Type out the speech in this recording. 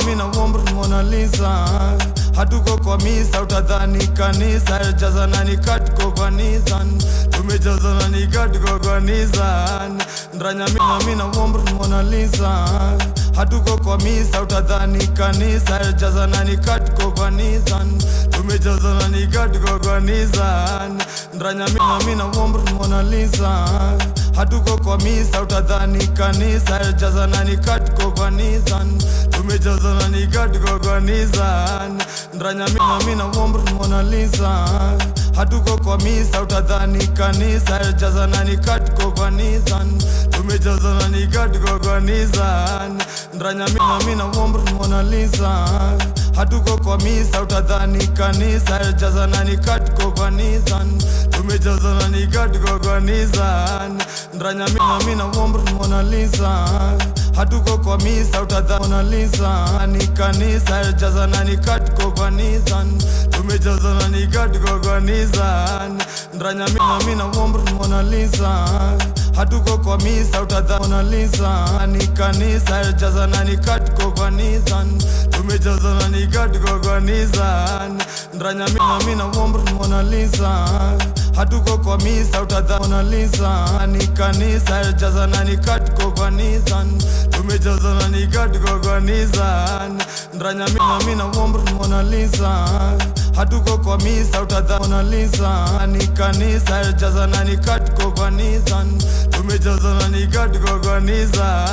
Mina womber Mona Lisa. Hatuko kwa misa utadhani kanisa. Jazana ni katko kwa Nissan. Tumejazana ni katko kwa Nissan. Mina womber Mona Lisa. Hatuko kwa misa utadhani kanisa. Jazana ni katko kwa Nissan. Tumejazana ni katko kwa Nissan. Mina womber Mona Lisa. Hatuko kwa misa utadhani kanisa. Jazana ni katko kwa Nissan. Tumejazana ni katko kwa Nissan. Mina womber Mona Lisa. Hatuko kwa misa utadhani kanisa. Jazana ni katko kwa Nissan. Tumejazana ni katko kwa Nissan. Mina womber Mona Lisa. Hatuko kwa misa utadhani kanisa. Jazana ni katko kwa Nissan. Tumejazana ni katko kwa Nissan. Mina womber Mona Lisa. Hatuko kwa misa utadhani Mona Lisa ni kanisa. Jazana ni katko kwa Nissan. Tumejazana ni katko kwa Nissan. Mina womber Mona Lisa. Hatuko kwa misa utadhani Mona Lisa ni kanisa. Jazana ni katko kwa Nissan. Tumejazana ni katko kwa Nissan. Mina womber Mona Lisa. Hatuko kwa misa utadhani Mona Lisa ni kanisa. Jazana ni katko kwa Nissan. Tumejazana ni katko kwa Nissan. Mina womber Mona Lisa. Hatuko kwa misa utadhani Mona Lisa ni kanisa. Jazana ni katko kwa Nissan. Tumejazana ni katko kwa Nissan.